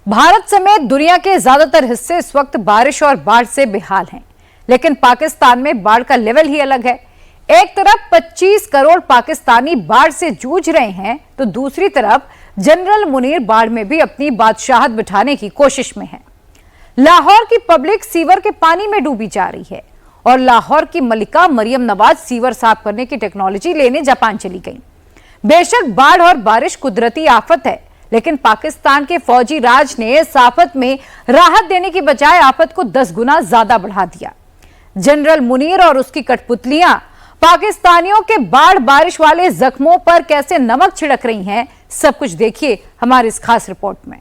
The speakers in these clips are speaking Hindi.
भारत समेत दुनिया के ज्यादातर हिस्से इस वक्त बारिश और बाढ़ से बेहाल हैं, लेकिन पाकिस्तान में बाढ़ का लेवल ही अलग है। एक तरफ 25 करोड़ पाकिस्तानी बाढ़ से जूझ रहे हैं, तो दूसरी तरफ जनरल मुनीर बाढ़ में भी अपनी बादशाहत बिठाने की कोशिश में है। लाहौर की पब्लिक सीवर के पानी में डूबी जा रही है और लाहौर की मलिका मरियम नवाज सीवर साफ करने की टेक्नोलॉजी लेने जापान चली गई। बेशक बाढ़ और बारिश कुदरती आफत है, लेकिन पाकिस्तान के फौजी राज ने इस आफत में राहत देने की बजाय आफत को 10 गुना ज्यादा बढ़ा दिया। जनरल मुनीर और उसकी कठपुतलियां पाकिस्तानियों के बाढ़ बारिश वाले जख्मों पर कैसे नमक छिड़क रही हैं, सब कुछ देखिए हमारी इस खास रिपोर्ट में।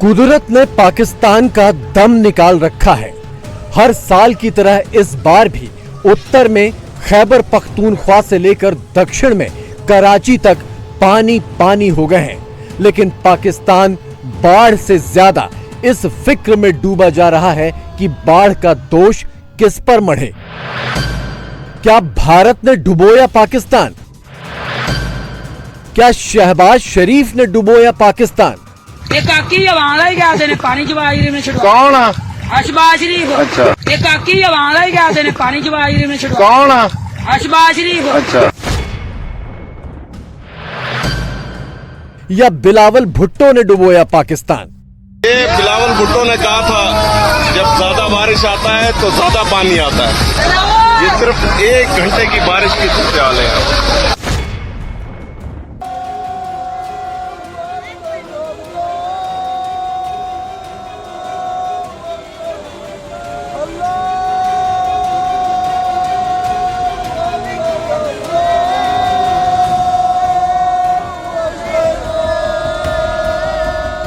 कुदरत ने पाकिस्तान का दम निकाल रखा है। हर साल की तरह इस बार भी उत्तर में खैबर पख्तूनख्वा से लेकर दक्षिण में कराची तक पानी पानी हो गए हैं, लेकिन पाकिस्तान बाढ़ से ज्यादा इस फिक्र में डूबा जा रहा है कि बाढ़ का दोष किस पर मढ़े। क्या भारत ने डुबोया पाकिस्तान? क्या शहबाज शरीफ ने डुबोया पाकिस्तान? काकी ही क्या देने पानी जवाई में कौन है? शहबाज शरीफ। अच्छा। काकी ही क्या देने पानी जवाई में कौन है? शहबाज शरीफ। अच्छा। या बिलावल भुट्टो ने डुबोया पाकिस्तान? ये बिलावल भुट्टो ने कहा था जब ज्यादा बारिश आता है तो ज्यादा पानी आता है। ये सिर्फ 1 घंटे की बारिश की सूरत है।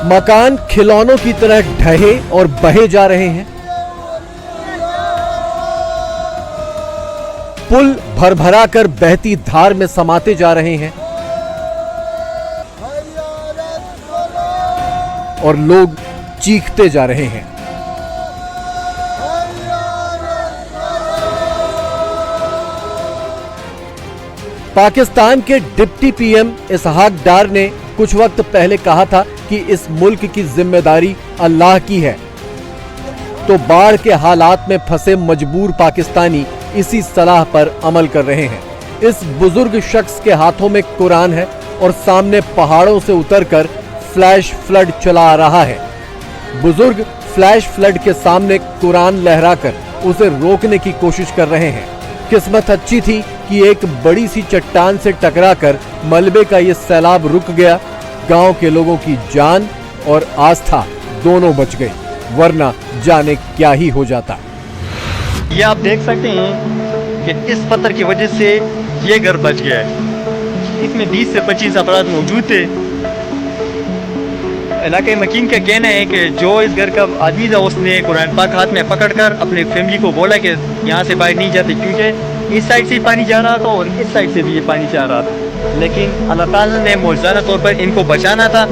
मकान खिलौनों की तरह ढहे और बहे जा रहे हैं। पुल भरभरा कर बहती धार में समाते जा रहे हैं और लोग चीखते जा रहे हैं। पाकिस्तान के डिप्टी पीएम इसहाक डार ने कुछ वक्त पहले कहा था कि इस मुल्क की जिम्मेदारी अल्लाह की है, तो बाढ़ के हालात में फंसे मजबूर पाकिस्तानी इसी सलाह पर अमल कर रहे हैं। इस बुजुर्ग शख्स के हाथों में कुरान है और सामने पहाड़ों से उतरकर फ्लैश फ्लड चला आ रहा है। बुजुर्ग फ्लैश फ्लड के सामने कुरान लहराकर उसे रोकने की कोशिश कर रहे हैं। किस्मत अच्छी थी कि एक बड़ी सी चट्टान से टकराकर मलबे का ये सैलाब रुक गया। गांव के लोगों की जान और आस्था दोनों बच गई, वरना जाने क्या ही हो जाता। ये आप देख सकते हैं कि इस पत्थर की वजह से ये घर बच गया है। इसमें 20 से 25 अफराद मौजूद थे। इलाके मकीन का कहना है कि जो इस घर का आदमी था उसने कुरान पाक हाथ में पकड़कर अपनी फैमिली को बोला कि यहाँ से बाहर नहीं जाते, क्योंकि इस साइड से पानी जा रहा था और इस साइड से भी ये पानी जा रहा था। लेकिन अल्लाह ताला ने मौजूदा तौर पर इनको बचाना था।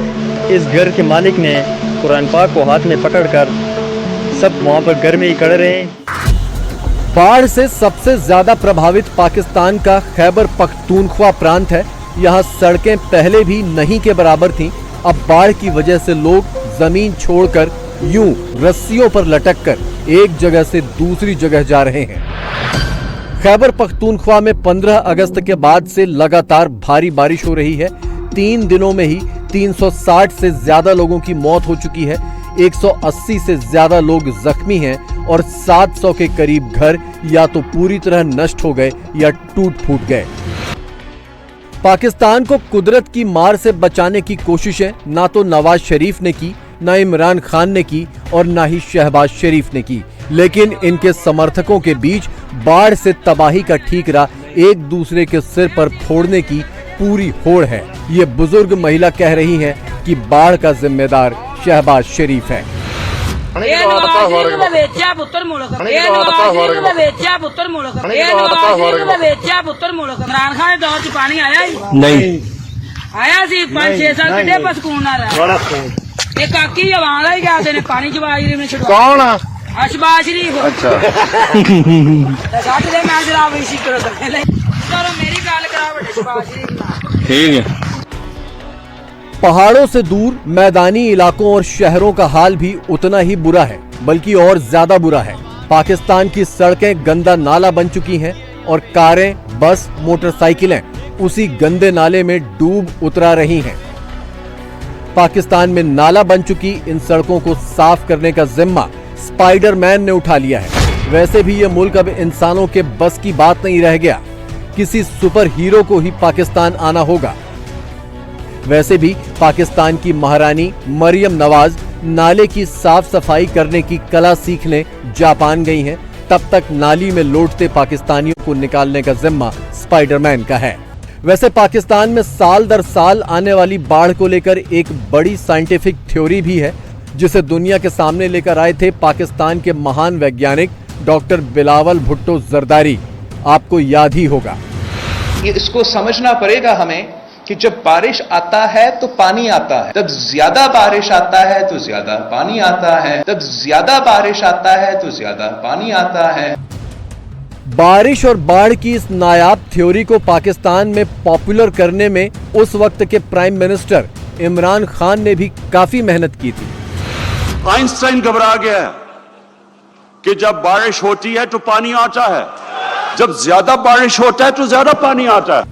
इस घर के मालिक ने कुरान पाक को हाथ में पकड़कर सब वहाँ पर घर में ही खड़े रहे। बाढ़ से सबसे ज्यादा प्रभावित पाकिस्तान का खैबर पख्तूनख्वा प्रांत है। यहाँ सड़कें पहले भी नहीं के बराबर थीं। अब बाढ़ की वजह से लोग जमीन छोड़कर यूं रस्सियों पर लटककर एक जगह से दूसरी जगह जा रहे हैं। खैबर पख्तूनख्वा में 15 अगस्त के बाद से लगातार भारी बारिश हो रही है। 3 दिनों में ही 360 से ज्यादा लोगों की मौत हो चुकी है। 180 से ज्यादा लोग जख्मी हैं और 700 के करीब घर या तो पूरी तरह नष्ट हो गए या टूट फूट गए। पाकिस्तान को कुदरत की मार से बचाने की कोशिशें ना तो नवाज शरीफ ने की, ना इमरान खान ने की और ना ही शहबाज शरीफ ने की, लेकिन इनके समर्थकों के बीच बाढ़ से तबाही का ठीकरा एक दूसरे के सिर पर फोड़ने की पूरी होड़ है। ये बुजुर्ग महिला कह रही हैं कि बाढ़ का जिम्मेदार शहबाज शरीफ है। नहीं आया सी 5-6 साल के बस कौन आ रहा है? काकी ही क्या देने पानी जवाई में कौन है? अशबाज शरीफ अच्छा साथ दे मैं जनाब इसी करो चलो मेरी गल करा बड़े अशबाज शरीफ नाल। ठीक है। पहाड़ों से दूर मैदानी इलाकों और शहरों का हाल भी उतना ही बुरा है, बल्कि और ज्यादा बुरा है। पाकिस्तान की सड़कें गंदा नाला बन चुकी हैं और कारें, बस, मोटरसाइकिलें उसी गंदे नाले में डूब उतरा रही हैं। पाकिस्तान में नाला बन चुकी इन सड़कों को साफ करने का जिम्मा स्पाइडरमैन ने उठा लिया है। वैसे भी यह मुल्क अब इंसानों के बस की बात नहीं रह गया, किसी सुपर हीरो को ही पाकिस्तान आना होगा। वैसे भी पाकिस्तान की महारानी मरियम नवाज नाले की साफ सफाई करने की कला सीखने जापान गई हैं। तब तक नाली में लौटते पाकिस्तानियों को निकालने का जिम्मा स्पाइडरमैन का है। वैसे पाकिस्तान में साल दर साल आने वाली बाढ़ को लेकर एक बड़ी साइंटिफिक थ्योरी भी है, जिसे दुनिया के सामने लेकर आए थे पाकिस्तान के महान वैज्ञानिक डॉक्टर बिलावल भुट्टो जरदारी। आपको याद ही होगा। इसको समझना पड़ेगा हमें कि जब बारिश आता है तो पानी आता है, जब ज्यादा बारिश आता है तो ज्यादा पानी आता है, जब ज्यादा बारिश आता है तो ज्यादा पानी आता है। बारिश और बाढ़ की इस नायाब थ्योरी को पाकिस्तान में पॉपुलर करने में उस वक्त के प्राइम मिनिस्टर इमरान खान ने भी काफी मेहनत की थी। आइंस्टाइन घबरा गया कि जब बारिश होती है तो पानी आता है, जब ज्यादा बारिश होता है तो ज्यादा पानी आता है।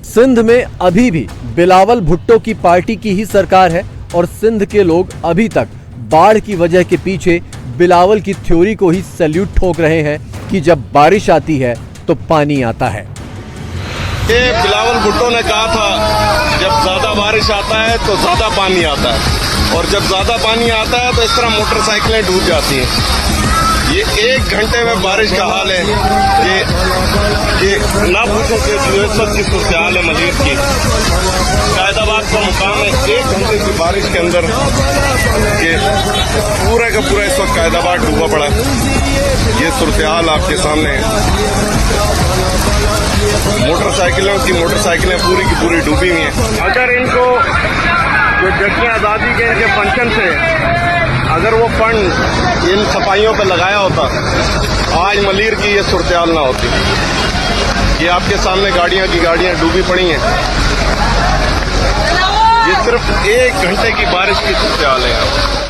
सिंध में अभी भी बिलावल भुट्टो की पार्टी की ही सरकार है और सिंध के लोग अभी तक बाढ़ की वजह के पीछे बिलावल की थ्योरी को ही सैल्यूट ठोक रहे हैं कि जब बारिश आती है तो पानी आता है। ये बिलावल भुट्टो ने कहा था जब ज्यादा बारिश आता है तो ज्यादा पानी आता है, और जब ज्यादा पानी आता है तो इस तरह मोटरसाइकिलें डूब जाती हैं। ये 1 घंटे में बारिश का हाल है कि ना पूछो कि इस वक्त की सूरत हाल है मजीद की। कायदाबाद का मुकाम है 1 घंटे की बारिश के अंदर कि पूरा का पूरा इस वक्त कायदाबाद डूबा पड़ा है। ये सूरत हाल आपके सामने है। मोटरसाइकिलें पूरी की पूरी डूबी हुई हैं। अगर इनको जो जश्न आज़ादी के इनके फंक्शन से अगर वो फंड इन सफाइयों पर लगाया होता, आज मलीर की ये सूरत हाल ना होती। ये आपके सामने गाड़ियां की गाड़ियां डूबी पड़ी हैं। ये सिर्फ 1 घंटे की बारिश की सूरत हाल है।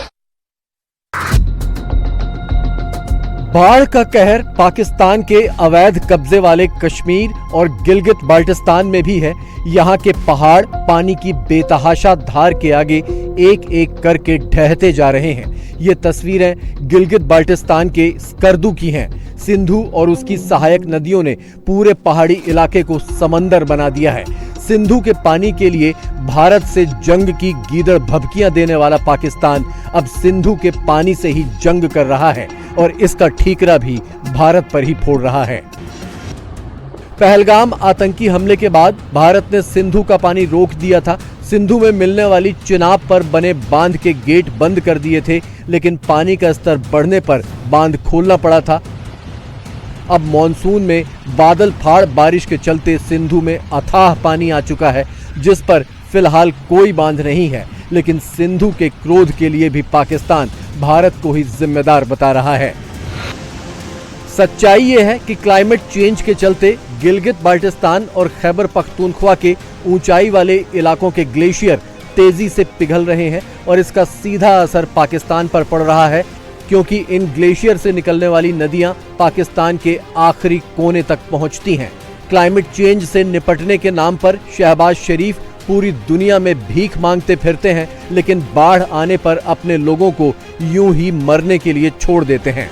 बाढ़ का कहर पाकिस्तान के अवैध कब्जे वाले कश्मीर और गिलगित बाल्टिस्तान में भी है। यहाँ के पहाड़ पानी की बेतहाशा धार के आगे एक एक करके ढहते जा रहे हैं। ये तस्वीरें गिलगित बाल्टिस्तान के स्कर्दू की हैं। सिंधु और उसकी सहायक नदियों ने पूरे पहाड़ी इलाके को समंदर बना दिया है। सिंधु के पानी के लिए भारत से जंग की गीदड़ भभकियां देने वाला पाकिस्तान अब सिंधु के पानी से ही जंग कर रहा है और इसका ठीकरा भी भारत पर ही फोड़ रहा है। पहलगाम आतंकी हमले के बाद भारत ने सिंधु का पानी रोक दिया था। सिंधु में मिलने वाली चिनाब पर बने बांध के गेट बंद कर दिए थे, लेकिन पानी का स्तर बढ़ने पर बांध खोलना पड़ा था। अब मॉनसून में बादल फाड़ बारिश के चलते सिंधु में अथाह पानी आ चुका है, जिस पर फिलहाल कोई बांध नहीं है। लेकिन सिंधु के क्रोध के लिए भी पाकिस्तान भारत को ही जिम्मेदार बता रहा है। सच्चाई ये है कि क्लाइमेट चेंज के चलते गिलगित बाल्टिस्तान और खैबर पख्तूनख्वा के ऊंचाई वाले इलाकों के ग्लेशियर तेजी से पिघल रहे हैं और इसका सीधा असर पाकिस्तान पर पड़ रहा है, क्योंकि इन ग्लेशियर से निकलने वाली नदियां पाकिस्तान के आखिरी कोने तक पहुंचती हैं। क्लाइमेट चेंज से निपटने के नाम पर शहबाज शरीफ पूरी दुनिया में भीख मांगते फिरते हैं, लेकिन बाढ़ आने पर अपने लोगों को यूं ही मरने के लिए छोड़ देते हैं।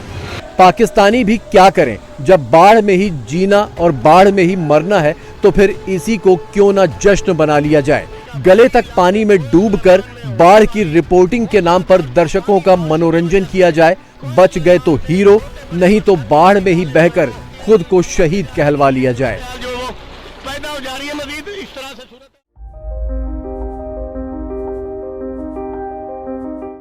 पाकिस्तानी भी क्या करें, जब बाढ़ में ही जीना और बाढ़ में ही मरना है तो फिर इसी को क्यों ना जश्न बना लिया जाए। गले तक पानी में डूबकर बाढ़ की रिपोर्टिंग के नाम पर दर्शकों का मनोरंजन किया जाए। बच गए तो हीरो, नहीं तो बाढ़ में ही बहकर खुद को शहीद कहलवा लिया जाए।